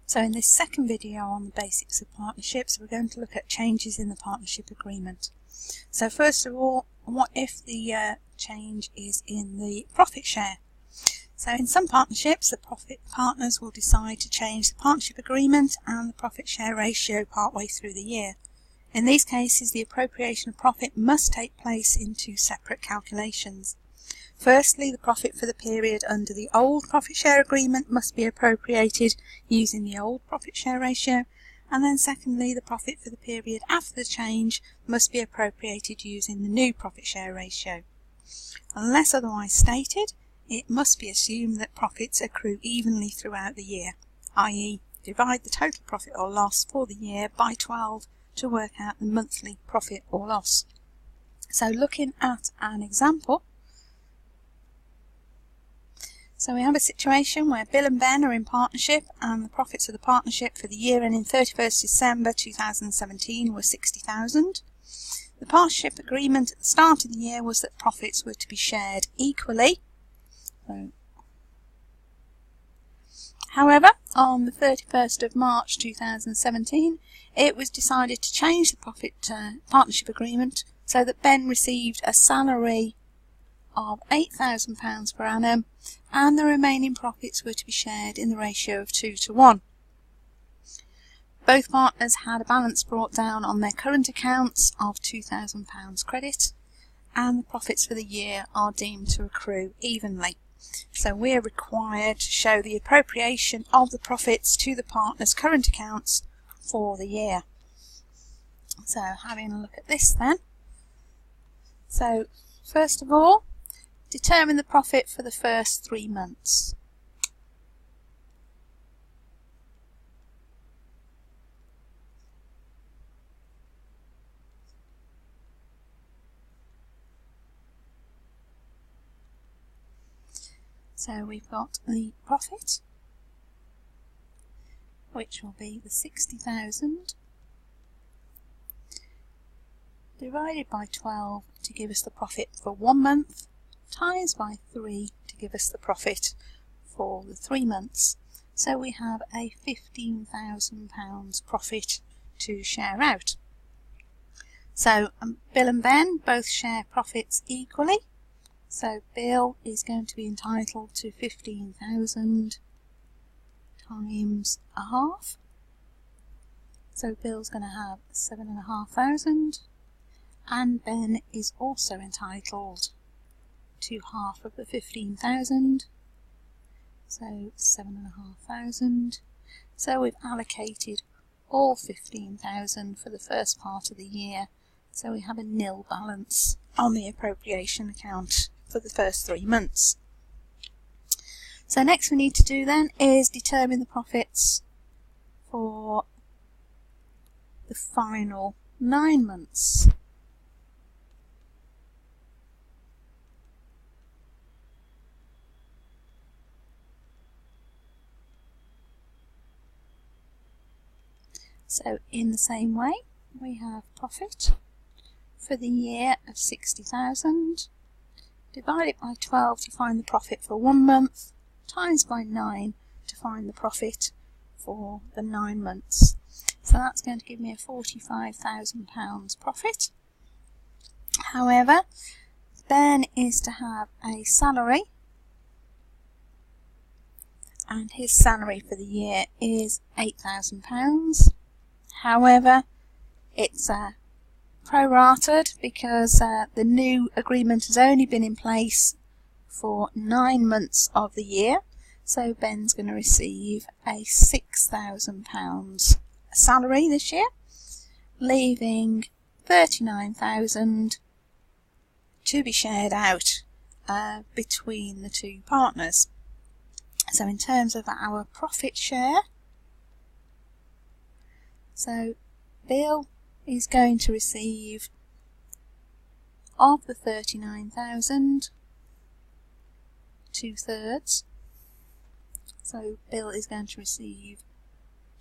So in this second video on the basics of partnerships, we're going to look at changes in the partnership agreement. So first of all, what if the change is in the profit share? So in some partnerships, the profit partners will decide to change the partnership agreement and the profit share ratio partway through the year. In these cases, the appropriation of profit must take place in two separate calculations. Firstly, the profit for the period under the old profit share agreement must be appropriated using the old profit share ratio, and then secondly, the profit for the period after the change must be appropriated using the new profit share ratio. Unless otherwise stated, it must be assumed that profits accrue evenly throughout the year, i.e. divide the total profit or loss for the year by 12 to work out the monthly profit or loss. So looking at an example, so we have a situation where Bill and Ben are in partnership and the profits of the partnership for the year ending 31st December 2017 were $60,000. The partnership agreement at the start of the year was that profits were to be shared equally. However, on the 31st of March 2017, it was decided to change the partnership agreement so that Ben received a salary of £8,000 per annum and the remaining profits were to be shared in the ratio of 2 to 1. Both partners had a balance brought down on their current accounts of £2,000 credit, and the profits for the year are deemed to accrue evenly. So we're required to show the appropriation of the profits to the partners' current accounts for the year. So having a look at this then. So first of all, determine the profit for the first 3 months. So we've got the profit, which will be the 60,000 divided by 12 to give us the profit for 1 month, times by 3 to give us the profit for the 3 months. So we have a £15,000 profit to share out. So Bill and Ben both share profits equally. So Bill is going to be entitled to 15,000 times a half. So Bill's going to have 7,500, and Ben is also entitled to half of the 15,000, so 7,500. So we've allocated all 15,000 for the first part of the year, so we have a nil balance on the appropriation account for the first 3 months. So next we need to do then is determine the profits for the final 9 months. So in the same way, we have profit for the year of 60,000, divided by 12 to find the profit for 1 month, times by 9 to find the profit for the 9 months. So that's going to give me a £45,000 profit. However, Ben is to have a salary, and his salary for the year is £8,000. However, it's prorated because the new agreement has only been in place for 9 months of the year. So Ben's going to receive a £6,000 salary this year, leaving 39,000 to be shared out between the two partners. So in terms of our profit share, so Bill is going to receive of the 39,000 2/3. So Bill is going to receive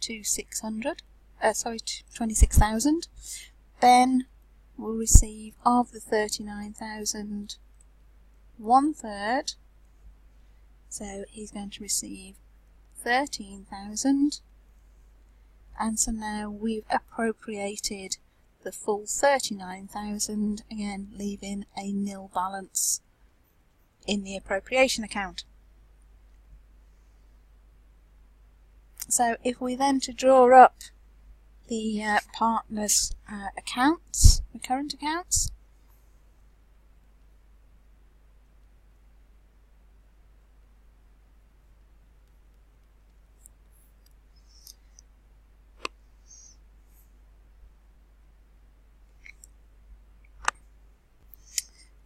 26,000. Ben will receive of the 39,000 1/3. So he's going to receive 13,000. and so now we've appropriated the full 39,000, again leaving a nil balance in the appropriation account. So if we then to draw up the partners' accounts, the current accounts,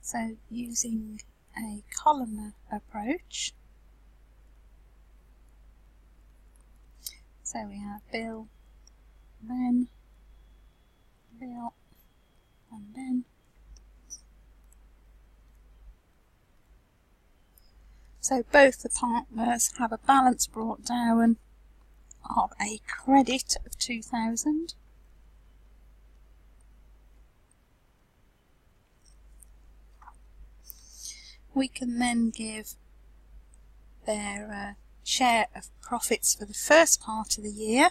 so using a columnar approach, so we have Bill, Ben, Bill, and Ben. So both the partners have a balance brought down of a credit of 2,000. We can then give their share of profits for the first part of the year.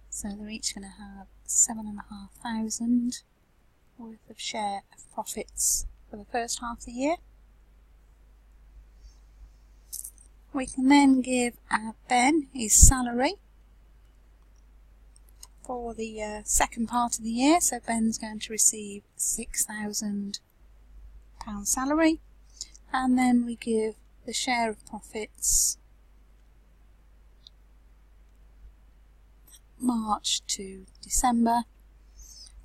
So they're each going to have 7,500 worth of share of profits for the first half of the year. We can then give Ben his salary for the second part of the year, so Ben's going to receive £6,000 salary, and then we give the share of profits March to December,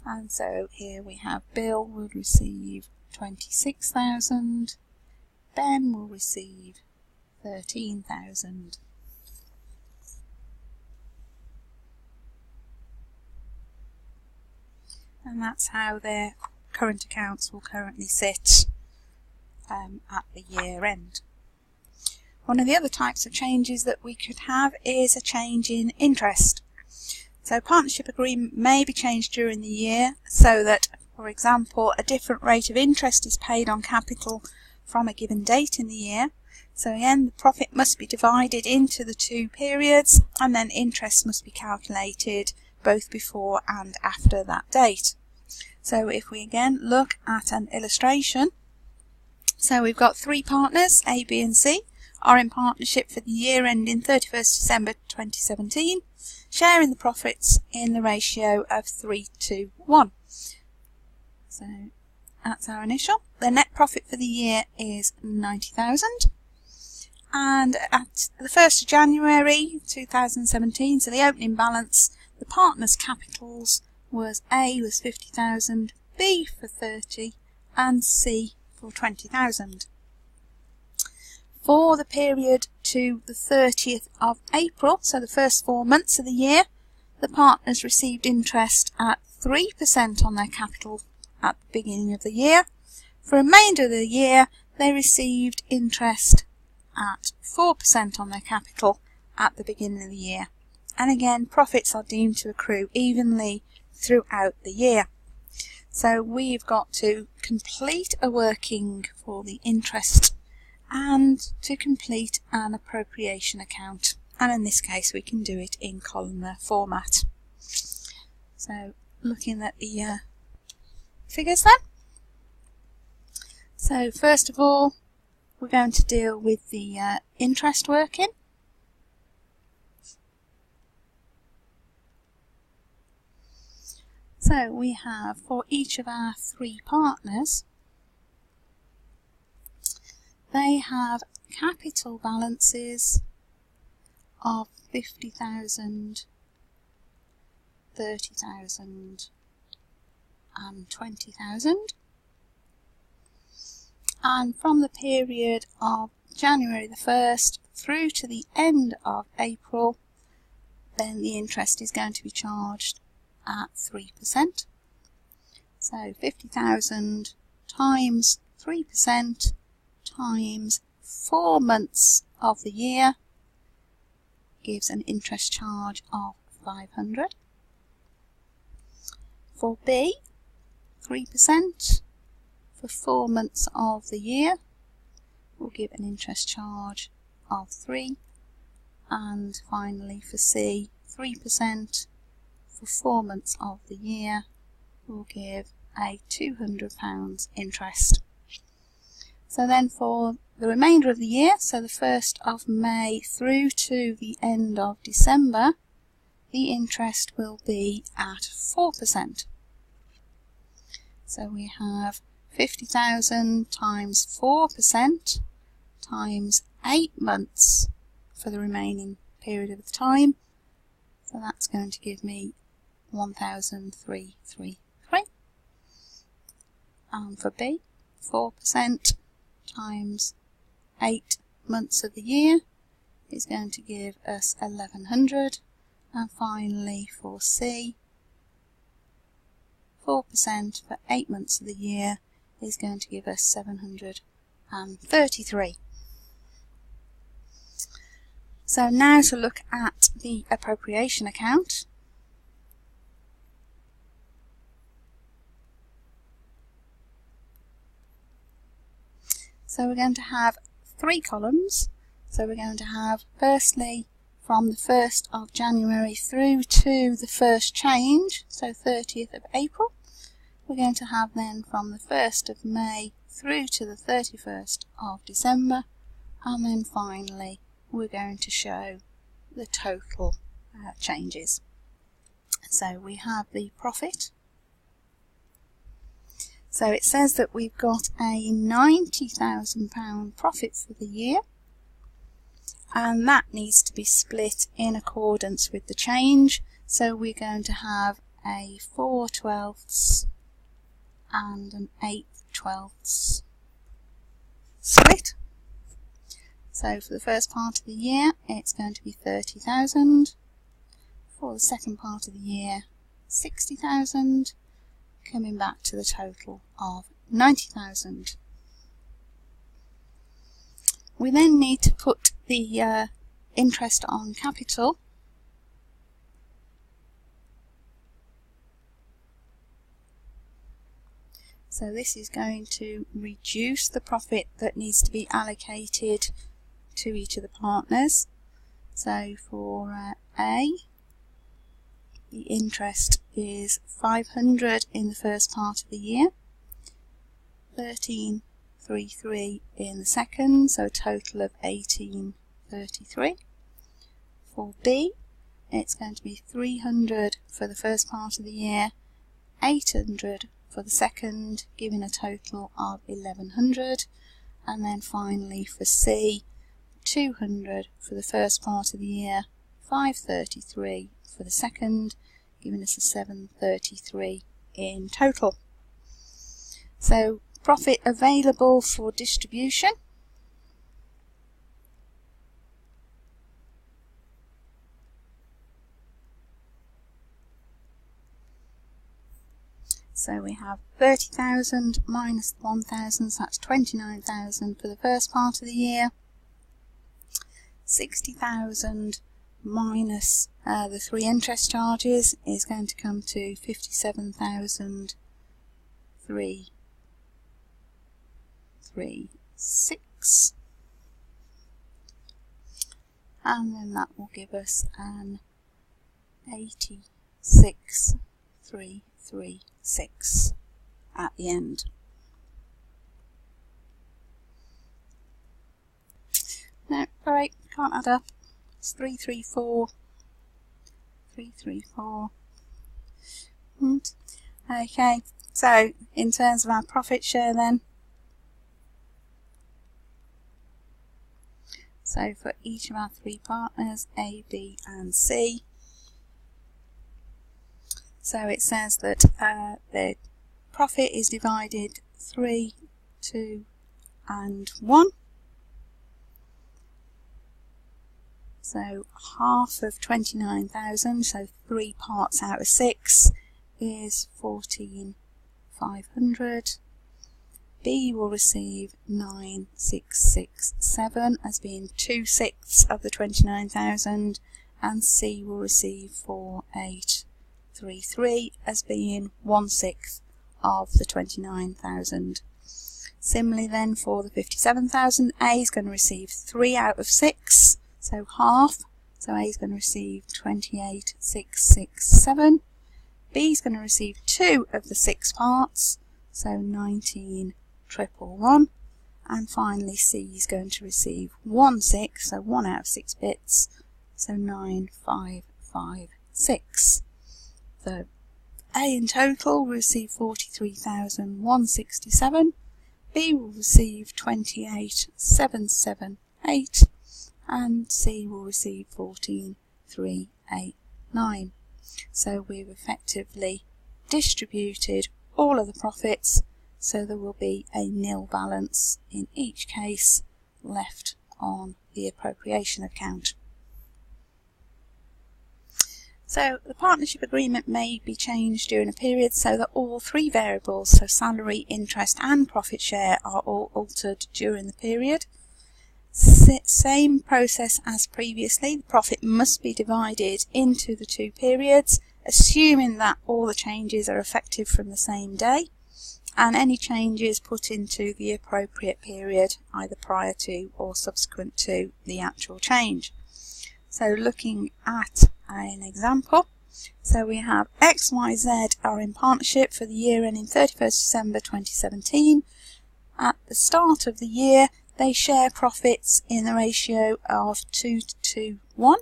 and so here we have Bill will receive 26,000, Ben will receive 13,000. And that's how their current accounts will currently sit at the year end. One of the other types of changes that we could have is a change in interest. So partnership agreement may be changed during the year so that, for example, a different rate of interest is paid on capital from a given date in the year. So again, the profit must be divided into the two periods, and then interest must be calculated both before and after that date. So if we again look at an illustration, so we've got three partners, A, B and C, are in partnership for the year ending 31st December 2017, sharing the profits in the ratio of 3:1. So that's our initial. The net profit for the year is 90,000. And at the 1st of January 2017, so the opening balance, the partners' capitals was A was 50,000, B for 30, and C for 20,000. For the period to the 30th of April, so the first 4 months of the year, the partners received interest at 3% on their capital at the beginning of the year. For the remainder of the year, they received interest at 4% on their capital at the beginning of the year. And again, profits are deemed to accrue evenly throughout the year. So we've got to complete a working for the interest and to complete an appropriation account. And in this case, we can do it in columnar format. So looking at the figures then. So first of all, we're going to deal with the interest working. So we have, for each of our three partners, they have capital balances of 50,000, 30,000 and 20,000. And from the period of January the 1st through to the end of April, then the interest is going to be charged at 3%. So 50,000 times 3% times 4 months of the year gives an interest charge of 500. For B, 3%, for 4 months of the year will give an interest charge of 3, and finally for C, 3% for 4 months of the year will give a £200 interest. So then for the remainder of the year, so the 1st of May through to the end of December, the interest will be at 4%. So we have 50,000 times 4% times 8 months for the remaining period of time. So that's going to give me 1,333. And for B, 4% times 8 months of the year is going to give us 1,100. And finally for C, 4% for 8 months of the year is going to give us 733. So now to look at the appropriation account. So we're going to have 3 columns. So we're going to have firstly from the 1st of January through to the first change, so 30th of April. We're going to have then from the 1st of May through to the 31st of December, and then finally we're going to show the total changes. So we have the profit. So it says that we've got a £90,000 profit for the year, and that needs to be split in accordance with the change. So we're going to have a 4/12 and an 8/12 split. So for the first part of the year it's going to be 30,000, for the second part of the year 60,000, coming back to the total of 90,000. We then need to put the interest on capital. So this is going to reduce the profit that needs to be allocated to each of the partners. So for A, the interest is 500 in the first part of the year, 1333 in the second, so a total of 1833. For B, it's going to be 300 for the first part of the year, 800 for the second, giving a total of 1100. And then finally for C, 200 for the first part of the year, 533 for the second, giving us a 733 in total. So profit available for distribution. So we have 30,000 minus 1,000, so that's 29,000 for the first part of the year. 60,000 minus the 3 interest charges is going to come to 57,336, and then that will give us an 86,336 at the end. No, alright, can't add up. It's 334. 334. Okay, so in terms of our profit share then, so for each of our 3 partners, A, B and C, so it says that the profit is divided 3, 2 and 1. So half of 29,000, so 3 parts out of 6 is 14,500. B will receive 9,667 as being 2/6 of the 29,000, and C will receive 4,833 as being 1/6 of the 29,000. Similarly then for the 57,000, A is going to receive 3 out of 6, so half. So A is going to receive 28,667. B is going to receive 2 of the 6 parts, so 19,111. And finally C is going to receive 1/6, so 1 out of 6 bits, so 9,556. So A in total will receive 43,167. B will receive 28,778. And C will receive 14,389. So we've effectively distributed all of the profits, so there will be a nil balance in each case left on the appropriation account. So the partnership agreement may be changed during a period so that all 3 variables, so salary, interest and profit share, are all altered during the period. Same process as previously, the profit must be divided into the 2 periods, assuming that all the changes are effective from the same day, and any changes put into the appropriate period either prior to or subsequent to the actual change. So looking at an example, so we have X, Y, Z are in partnership for the year ending 31st December 2017. At the start of the year, they share profits in the ratio of 2 to 1,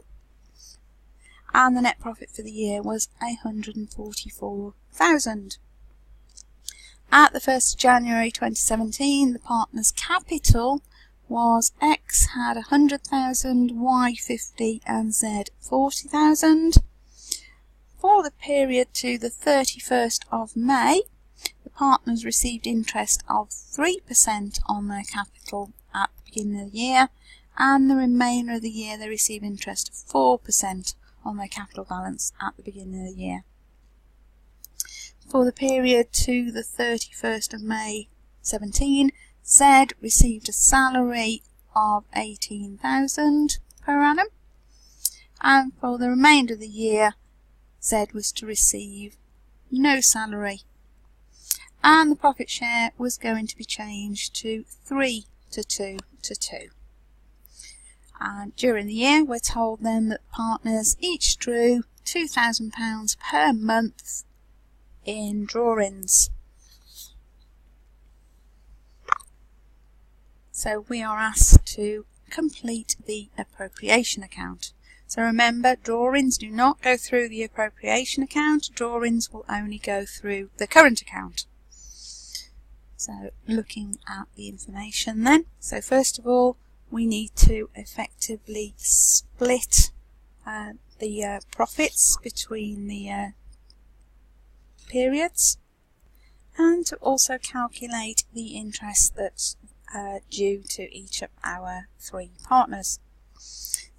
and the net profit for the year was 144,000. At the 1st of January 2017, the partners' capital was X had 100,000, Y 50 and Z 40,000. For the period to the 31st of May, the partners received interest of 3% on their capital at the beginning of the year, and the remainder of the year they receive interest of 4% on their capital balance at the beginning of the year. For the period to the 31st of May 17, Z received a salary of 18,000 per annum, and for the remainder of the year Z was to receive no salary, and the profit share was going to be changed to 3 to 2 to 2. And during the year we're told then that partners each drew £2,000 per month in drawings. So we are asked to complete the appropriation account. So remember, drawings do not go through the appropriation account, drawings will only go through the current account. So looking at the information then, so first of all we need to effectively split the profits between the periods, and to also calculate the interest that's due to each of our 3 partners.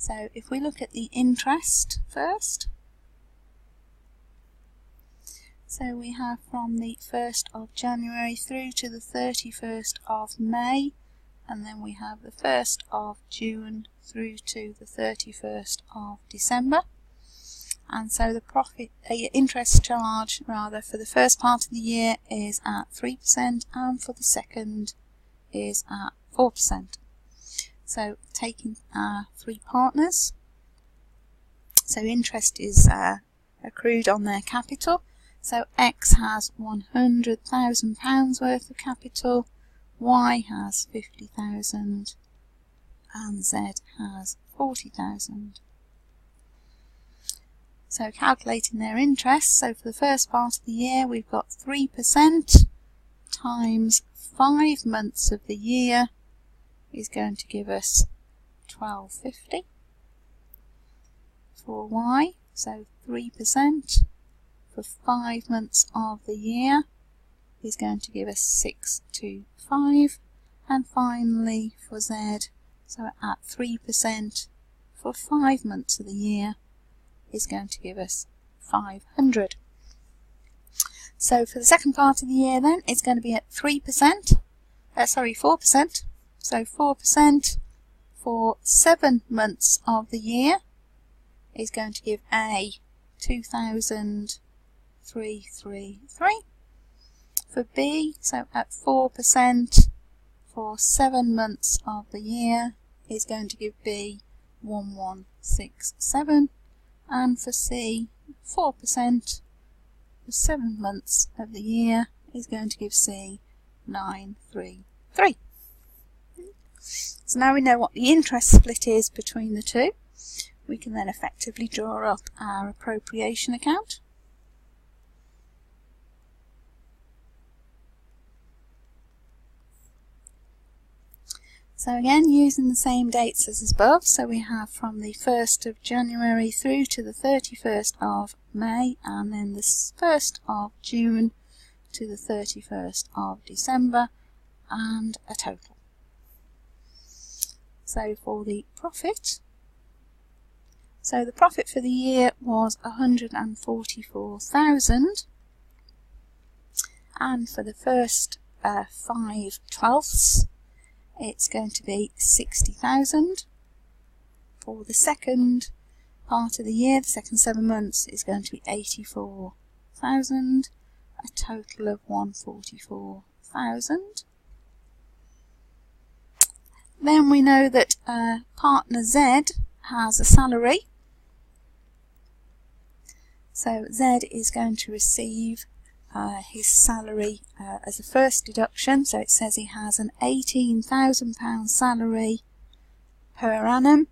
So if we look at the interest first, so we have from the 1st of January through to the 31st of May, and then we have the 1st of June through to the 31st of December. And so the interest charge rather for the first part of the year is at 3%, and for the second is at 4%. So taking our 3 partners, so interest is accrued on their capital. So X has £100,000 worth of capital, Y has 50,000 and Z has 40,000. So calculating their interest, so for the first part of the year we've got 3% times 5 months of the year is going to give us 1250 for Y. So 3% for 5 months of the year is going to give us 625, and finally for Z, so at 3% for 5 months of the year is going to give us 500. So for the second part of the year then, it's going to be at 4%. So 4% for 7 months of the year is going to give A 2,333. For B, so at 4% for 7 months of the year is going to give B 1167, and for C 4% for 7 months of the year is going to give C 933. So now we know what the interest split is between the two. We can then effectively draw up our appropriation account. So again, using the same dates as above, so we have from the 1st of January through to the 31st of May, and then the 1st of June to the 31st of December, and a total. So for the profit, so the profit for the year was 144,000, and for the first 5/12ths, it's going to be 60,000. For the second part of the year, the second 7 months, is going to be 84,000, a total of 144,000. Then we know that partner Z has a salary. So Z is going to receive his salary as a first deduction. So it says he has an £18,000 salary per annum,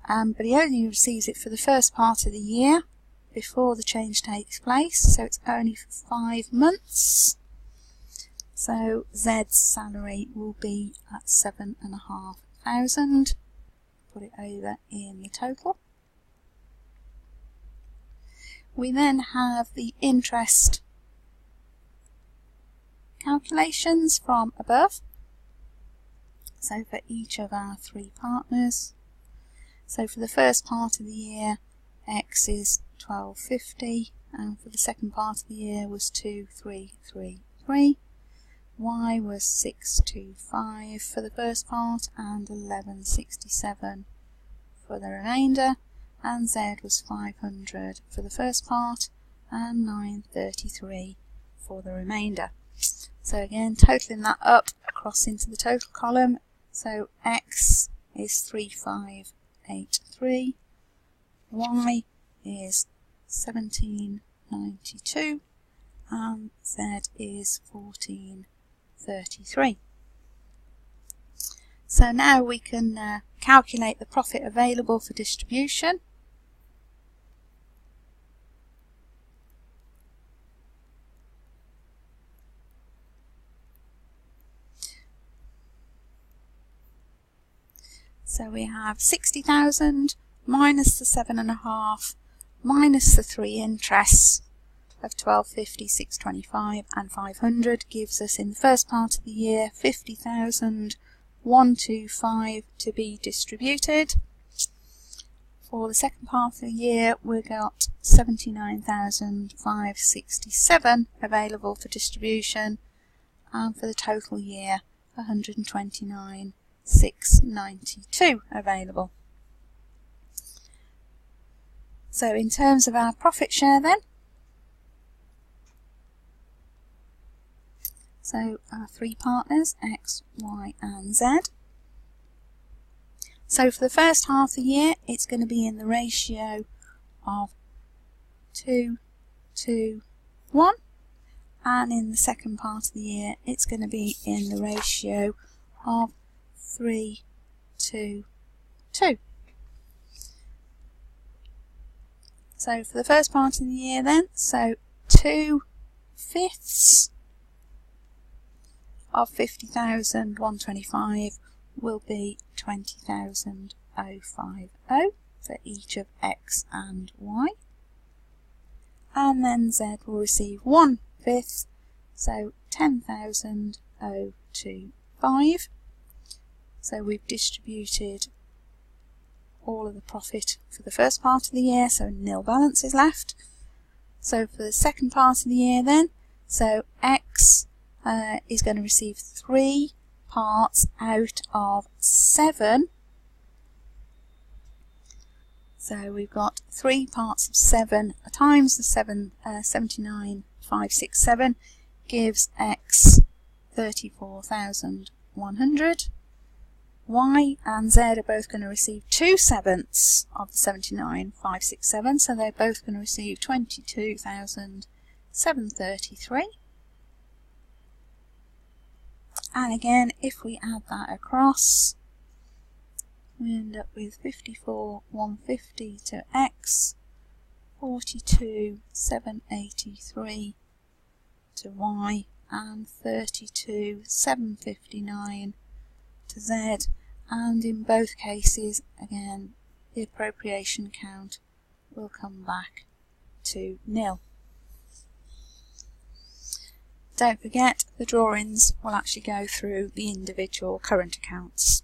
but he only receives it for the first part of the year before the change takes place. So it's only for 5 months. So Z's salary will be at 7,500. Put it over in the total. We then have the interest calculations from above. So for each of our 3 partners. So for the first part of the year, X is 1250, and for the second part of the year was 2333. Y was 625 for the first part and 1167 for the remainder, and Z was 500 for the first part and 933 for the remainder. So again, totaling that up across into the total column, so X is 3583, Y is 1792, and Z is 1433. So now we can calculate the profit available for distribution. So we have 60,000 minus the 7.5 minus the 3 interests of 1250, 625 and 500 gives us in the first part of the year 50,125 to be distributed. For the second part of the year we got 79,567 available for distribution, and for the total year 129,692 available. So in terms of our profit share then, so our 3 partners, X, Y and Z. So for the first half of the year it's going to be in the ratio of 2 to 1, and in the second part of the year it's going to be in the ratio of 3 to 2. So for the first part of the year then, so 2/5 of 50,125 will be 20,050 for each of X and Y. And then Z will receive 1/5, so 10,025. So we've distributed all of the profit for the first part of the year, so nil balance is left. So for the second part of the year then, so X is going to receive 3 parts out of 7. So we've got 3 parts of 7 times the 79,567 gives X 34,000 100. Y and Z are both going to receive 2/7 of the 79,567, so they're both going to receive 22,733. And again, if we add that across, we end up with 54,150 to X, 42,783 to Y, and 32,759 to Z, and in both cases, again, the appropriation count will come back to 0. Don't forget, the drawings will actually go through the individual current accounts.